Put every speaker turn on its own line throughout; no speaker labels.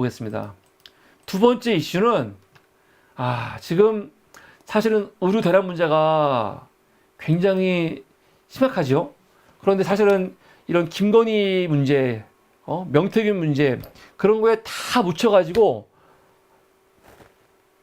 보겠습니다. 두 번째 이슈는 지금 사실은 의료 대란 문제가 굉장히 심각하죠. 그런데 사실은 이런 김건희 문제, 명태균 문제 그런 거에 다 묻혀가지고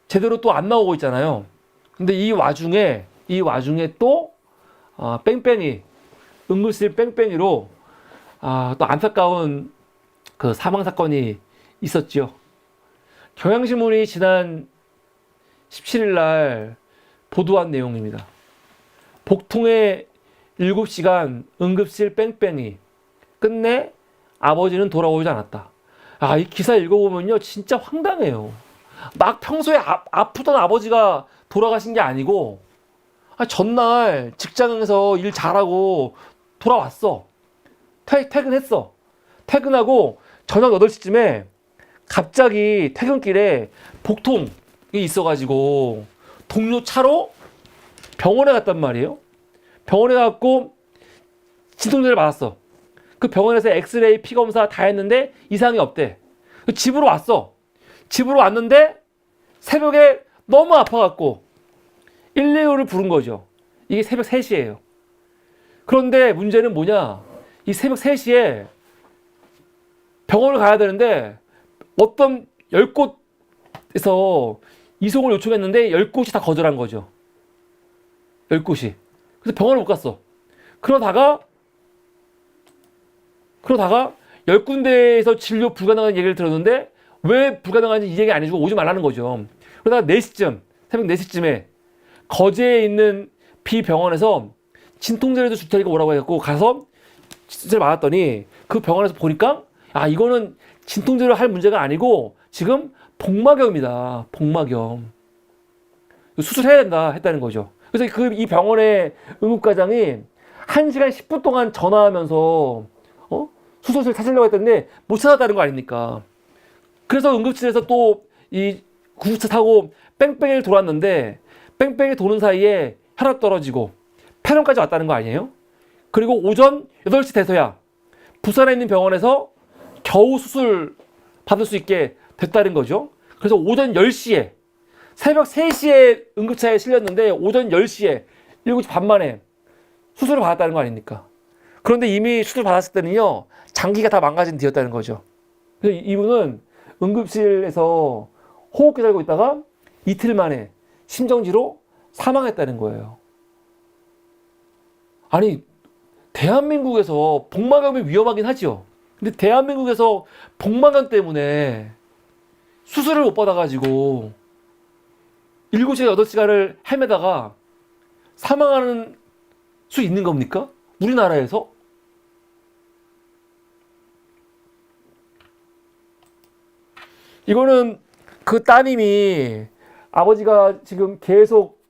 제대로 또 안 나오고 있잖아요. 근데 이 와중에 또 뺑뺑이 응급실 뺑뺑이로 또 안타까운 그 사망 사건이 있었죠. 경향신문이 지난 17일 날 보도한 내용입니다. 복통의 7시간 응급실 뺑뺑이 끝내 아버지는 돌아오지 않았다. 이 기사 읽어보면요 진짜 황당해요. 막 평소에 아프던 아버지가 돌아가신 게 아니고 전날 직장에서 일 잘하고 돌아왔어. 퇴근했어. 퇴근하고 저녁 8시쯤에 갑자기 퇴근길에 복통이 있어가지고 동료 차로 병원에 갔단 말이에요. 병원에 가고 진통제를 받았어. 그 병원에서 엑스레이, 피검사 다 했는데 이상이 없대. 집으로 왔어. 집으로 왔는데 새벽에 너무 아파갖고 119를 부른 거죠. 이게 새벽 3시예요. 그런데 문제는 뭐냐? 이 새벽 3시에 병원을 가야 되는데 어떤 10곳에서 이송을 요청했는데 10곳이 다 거절한 거죠. 10곳이. 그래서 병원을 못 갔어. 그러다가 10군데에서 진료 불가능한 얘기를 들었는데 왜 불가능한지 이 얘기 안 해주고 오지 말라는 거죠. 그러다가 4시쯤, 새벽 4시쯤에 거제에 있는 B병원에서 진통제라도 줄 테니까 오라고 해갖고 가서 진통제를 맞았더니 그 병원에서 보니까 이거는 진통제로 할 문제가 아니고 지금 복막염이다. 복막염. 수술해야 된다 했다는 거죠. 그래서 이 병원의 응급과장이 1시간 10분 동안 전화하면서 수술실 찾으려고 했는데 못 찾았다는 거 아닙니까? 그래서 응급실에서 또 이 구급차 타고 뺑뺑이를 돌았는데 뺑뺑이 도는 사이에 혈압 떨어지고 폐렴까지 왔다는 거 아니에요? 그리고 오전 8시 돼서야 부산에 있는 병원에서 겨우 수술 받을 수 있게 됐다는 거죠. 그래서 오전 10시에 새벽 3시에 응급차에 실렸는데 오전 10시에 7시 반 만에 수술을 받았다는 거 아닙니까? 그런데 이미 수술 받았을 때는요 장기가 다 망가진 뒤였다는 거죠. 그래서 이분은 응급실에서 호흡기 달고 있다가 이틀 만에 심정지로 사망했다는 거예요. 아니 대한민국에서 복막염이 위험하긴 하죠. 근데 대한민국에서 복막염 때문에 수술을 못 받아가지고 7시간, 8시간을 헤매다가 사망하는 수 있는 겁니까? 우리나라에서? 이거는 그 따님이 아버지가 지금 계속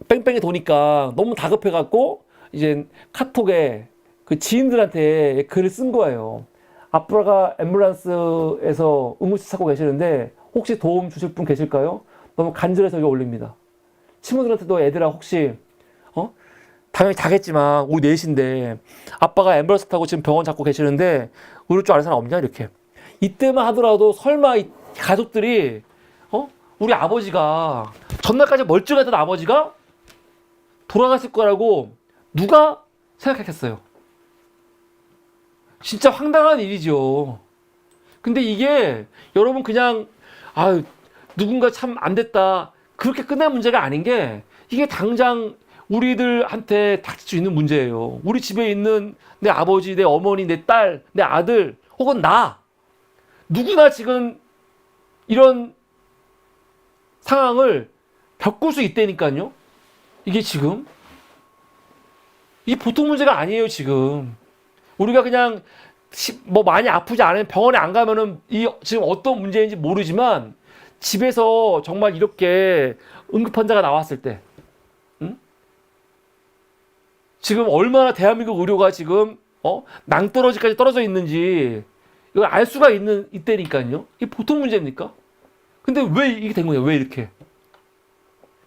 뺑뺑이 도니까 너무 다급해갖고 이제 카톡에 그 지인들한테 글을 쓴 거예요. 아빠가 앰뷸런스에서 응급실 찾고 계시는데 혹시 도움 주실 분 계실까요? 너무 간절해서 이거 올립니다. 친구들한테도 애들아 혹시 당연히 자겠지만 오후 4시인데 아빠가 앰뷸런스 타고 지금 병원 잡고 계시는데 의료 쪽 아는 사람 없냐 이렇게. 이때만 하더라도 설마 이 가족들이 우리 아버지가 전날까지 멀쩡했던 아버지가 돌아갔을 거라고 누가 생각했겠어요? 진짜 황당한 일이죠. 근데 이게 여러분 그냥 누군가 참 안 됐다 그렇게 끝날 문제가 아닌 게 이게 당장 우리들한테 닥칠 수 있는 문제예요. 우리 집에 있는 내 아버지, 내 어머니, 내 딸, 내 아들 혹은 나 누구나 지금 이런 상황을 겪을 수 있다니까요. 이게 보통 문제가 아니에요. 지금 우리가 그냥 많이 아프지 않으면 병원에 안 가면은 지금 어떤 문제인지 모르지만 집에서 정말 이렇게 응급 환자가 나왔을 때 지금 얼마나 대한민국 의료가 지금 낭떠러지까지 떨어져 있는지 이걸 알 수가 있다니까요. 이게 보통 문제입니까? 근데 왜 이게 된 거냐? 왜 이렇게?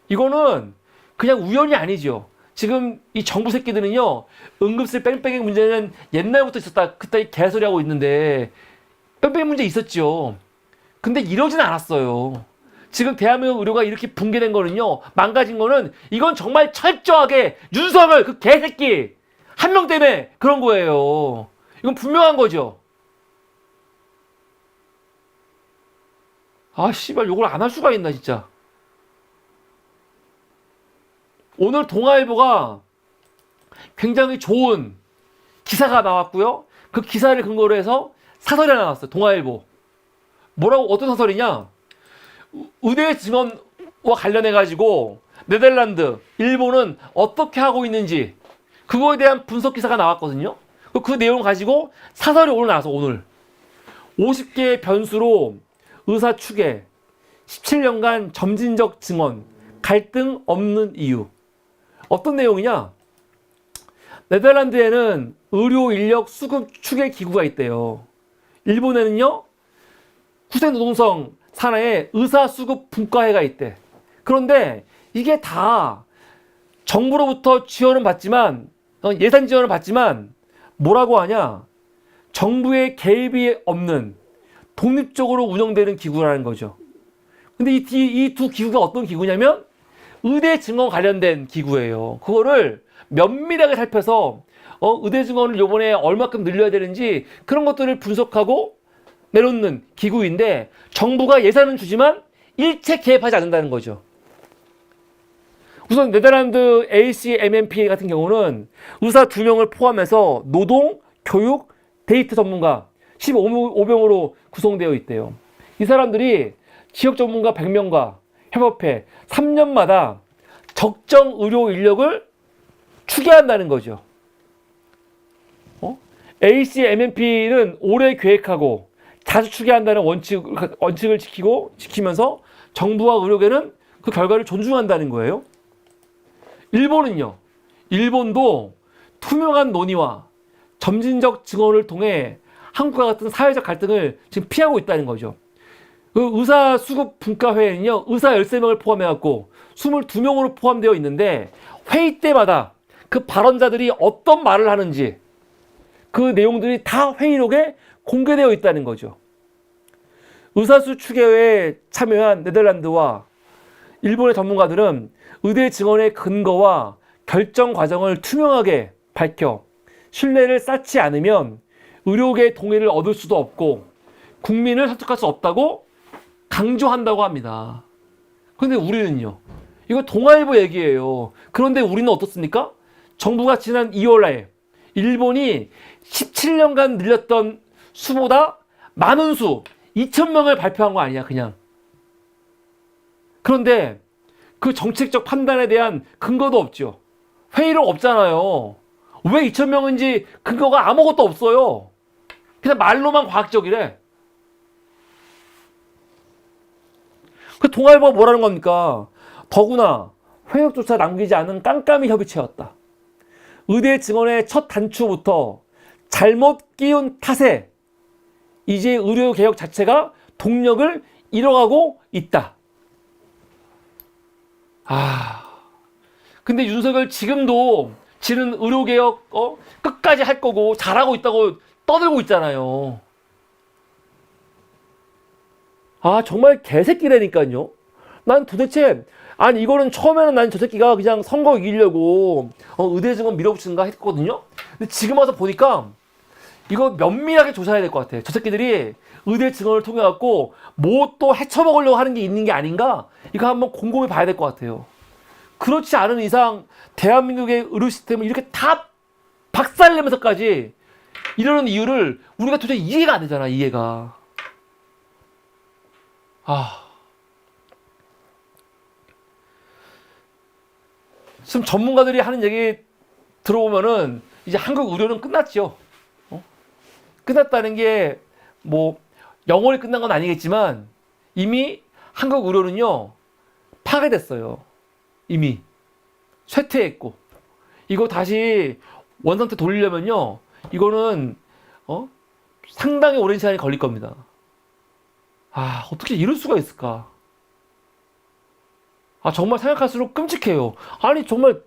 이거는 그냥 우연이 아니죠. 지금 이 정부 새끼들은요, 응급실 뺑뺑이 문제는 옛날부터 있었다. 그따위 개소리 하고 있는데, 뺑뺑이 문제 있었죠. 근데 이러진 않았어요. 지금 대한민국 의료가 이렇게 붕괴된 거는요, 망가진 거는 이건 정말 철저하게 윤석열 그 개새끼 한 명 때문에 그런 거예요. 이건 분명한 거죠. 아, 씨발, 욕을 안 할 수가 있나, 진짜. 오늘 동아일보가 굉장히 좋은 기사가 나왔고요. 그 기사를 근거로 해서 사설이 하나 나왔어요. 동아일보. 뭐라고, 어떤 사설이냐? 의대 증언과 관련해가지고 네덜란드, 일본은 어떻게 하고 있는지 그거에 대한 분석 기사가 나왔거든요. 그 내용 가지고 사설이 오늘 나와서 오늘 50개의 변수로 의사 추계, 17년간 점진적 증언, 갈등 없는 이유. 어떤 내용이냐? 네덜란드에는 의료 인력 수급 추계 기구가 있대요. 일본에는요, 후생노동성 산하에 의사 수급 분과회가 있대. 그런데 이게 다 정부로부터 지원은 받지만, 예산 지원을 받지만, 뭐라고 하냐? 정부의 개입이 없는 독립적으로 운영되는 기구라는 거죠. 근데 이 두 기구가 어떤 기구냐면 의대 증언 관련된 기구예요. 그거를 면밀하게 살펴서 의대 증언을 요번에 얼마큼 늘려야 되는지 그런 것들을 분석하고 내놓는 기구인데 정부가 예산은 주지만 일체 개입하지 않는다는 거죠. 우선 네덜란드 ACMMP 같은 경우는 의사 2명을 포함해서 노동, 교육, 데이터 전문가 15명으로 구성되어 있대요. 이 사람들이 지역 전문가 100명과 협업해 3년마다 적정 의료 인력을 추계한다는 거죠. ACMMP는 오래 계획하고 자주 추계한다는 원칙을 지키면서 정부와 의료계는 그 결과를 존중한다는 거예요. 일본은요. 일본도 투명한 논의와 점진적 증언을 통해 한국과 같은 사회적 갈등을 지금 피하고 있다는 거죠. 그 의사 수급 분과회에는요, 의사 13명을 포함해갖고 22명으로 포함되어 있는데 회의 때마다 그 발언자들이 어떤 말을 하는지 그 내용들이 다 회의록에 공개되어 있다는 거죠. 의사수 추계회에 참여한 네덜란드와 일본의 전문가들은 의대 증언의 근거와 결정 과정을 투명하게 밝혀 신뢰를 쌓지 않으면 의료계의 동의를 얻을 수도 없고 국민을 설득할 수 없다고 강조한다고 합니다. 그런데 우리는요, 이거 동아일보 얘기예요. 그런데 우리는 어떻습니까? 정부가 지난 2월에 일본이 17년간 늘렸던 수보다 많은 수 2,000명을 발표한 거 아니야, 그냥. 그런데 그 정책적 판단에 대한 근거도 없죠. 회의록 없잖아요. 왜 2,000명인지 근거가 아무것도 없어요. 그냥 말로만 과학적이래. 그 동아일보가 뭐라는 겁니까? 더구나 회의록조차 남기지 않은 깜깜이 협의체였다. 의대 증언의 첫 단추부터 잘못 끼운 탓에 이제 의료개혁 자체가 동력을 잃어가고 있다. 근데 윤석열 지금도 지는 의료개혁 끝까지 할 거고 잘하고 있다고 떠들고 있잖아요. 정말 개새끼라니까요. 난 도대체 이거는 처음에는 난 저 새끼가 그냥 선거 이기려고 의대 증언 밀어붙이는가 했거든요. 근데 지금 와서 보니까 이거 면밀하게 조사해야 될 것 같아. 저 새끼들이 의대 증언을 통해 갖고 뭐 또 헤쳐먹으려고 하는 게 있는 게 아닌가? 이거 한번 곰곰이 봐야 될 것 같아요. 그렇지 않은 이상 대한민국의 의료 시스템을 이렇게 다 박살내면서까지 이러는 이유를 우리가 도저히 이해가 안 되잖아. 이해가. 지금 전문가들이 하는 얘기 들어보면은 이제 한국 의료는 끝났죠. 끝났다는 게 뭐 영원히 끝난 건 아니겠지만 이미 한국 의료는요 파괴됐어요. 이미 쇠퇴했고 이거 다시 원상태 돌리려면요 이거는 상당히 오랜 시간이 걸릴 겁니다. 어떻게 이럴 수가 있을까? 정말 생각할수록 끔찍해요. 정말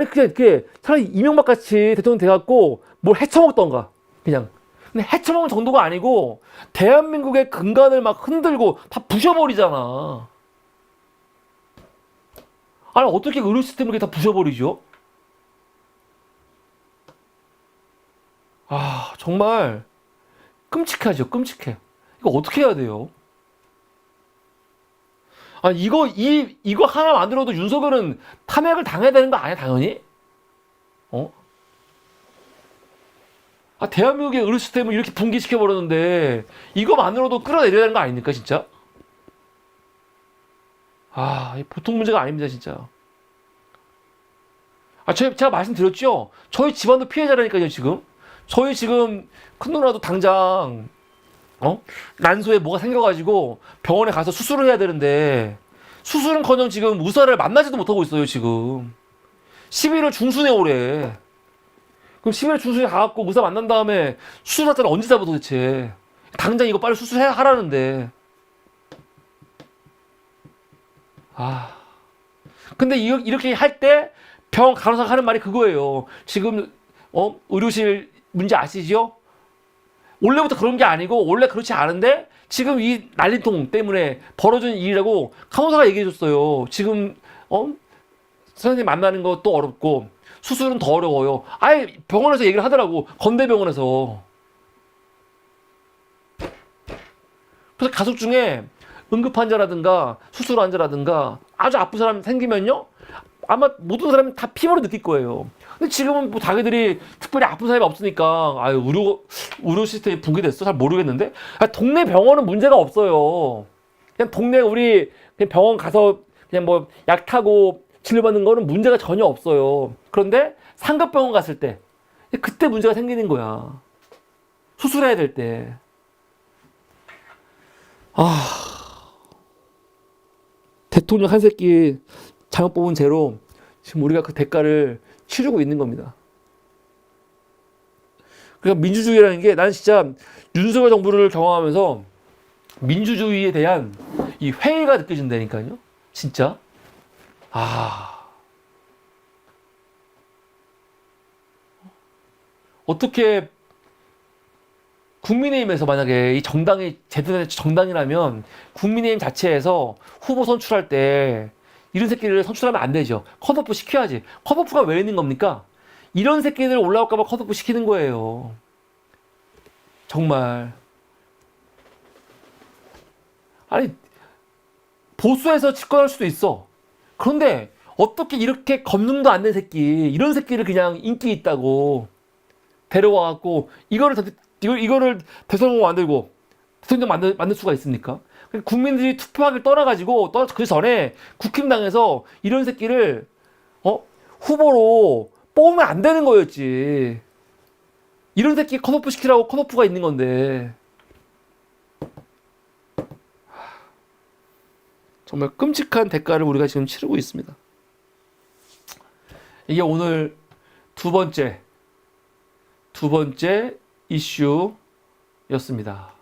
그게 차라리 이명박 같이 대통령 돼갖고 뭘 헤쳐먹던가 그냥 근데 해쳐먹은 정도가 아니고 대한민국의 근간을 막 흔들고 다 부셔버리잖아. 아니 어떻게 의료 시스템을 이렇게 다 부셔버리죠? 아 정말 끔찍하죠. 끔찍해. 이거 어떻게 해야 돼요? 아 이거 하나 만들어도 윤석열은 탄핵을 당해야 되는 거 아니야 당연히? 어? 아 대한민국의 의료 시스템을 이렇게 붕괴시켜 버렸는데 이거만으로도 끌어내려야 되는 거 아닙니까 진짜? 아 보통 문제가 아닙니다 진짜. 아 제가 말씀드렸죠. 저희 집안도 피해자라니까요 지금. 저희 지금 큰 누나도 당장 난소에 뭐가 생겨가지고 병원에 가서 수술을 해야 되는데 수술은커녕 지금 의사를 만나지도 못하고 있어요 지금. 11월 중순에 오래. 그럼 11월 중순에 가갖고 의사 만난 다음에 수술 날짜를 언제 잡아 도대체. 당장 이거 빨리 수술해 하라는데. 아 근데 이렇게 할 때 병 간호사가 하는 말이 그거예요. 지금 의료실 문제 아시죠? 원래부터 그런 게 아니고 원래 그렇지 않은데 지금 이 난리통 때문에 벌어진 일이라고 간호사가 얘기해 줬어요. 지금 선생님 만나는 것도 어렵고 수술은 더 어려워요. 아예 병원에서 얘기를 하더라고. 건대병원에서. 그래서 가족 중에 응급 환자라든가 수술 환자라든가 아주 아픈 사람 생기면요 아마 모든 사람이 다 피부로 느낄 거예요. 근데 지금은 뭐 자기들이 특별히 아픈 사람이 없으니까 아유 의료 시스템이 붕괴됐어 잘 모르겠는데 동네 병원은 문제가 없어요. 그냥 동네 우리 그냥 병원 가서 그냥 뭐 약 타고 치료받는 거는 문제가 전혀 없어요. 그런데 상급병원 갔을 때 그때 문제가 생기는 거야. 수술해야 될 때. 대통령 한 새끼 잘못 뽑은 죄로 지금 우리가 그 대가를 치르고 있는 겁니다. 그러니까 민주주의라는 게 난 진짜 윤석열 정부를 경험하면서 민주주의에 대한 이 회의가 느껴진다니까요. 진짜. 어떻게 국민의힘에서 만약에 이 정당이 제대로 정당이라면 국민의힘 자체에서 후보 선출할 때 이런 새끼를 선출하면 안 되죠. 컷오프 시켜야지. 컷오프가 왜 있는 겁니까? 이런 새끼들 올라올까봐 컷오프 시키는 거예요. 정말. 아니 보수에서 집권할 수도 있어. 그런데 어떻게 이렇게 검증도 안 된 새끼 이런 새끼를 그냥 인기 있다고 데려와갖고 이거를 대통령 만들고 대통령 만들 수가 있습니까? 국민들이 투표하기를 떠나가지고 그 전에 국힘당에서 이런 새끼를 후보로 뽑으면 안 되는 거였지. 이런 새끼 컷오프 시키라고 컷오프가 있는 건데. 정말 끔찍한 대가를 우리가 지금 치르고 있습니다. 이게 오늘 두 번째 이슈였습니다.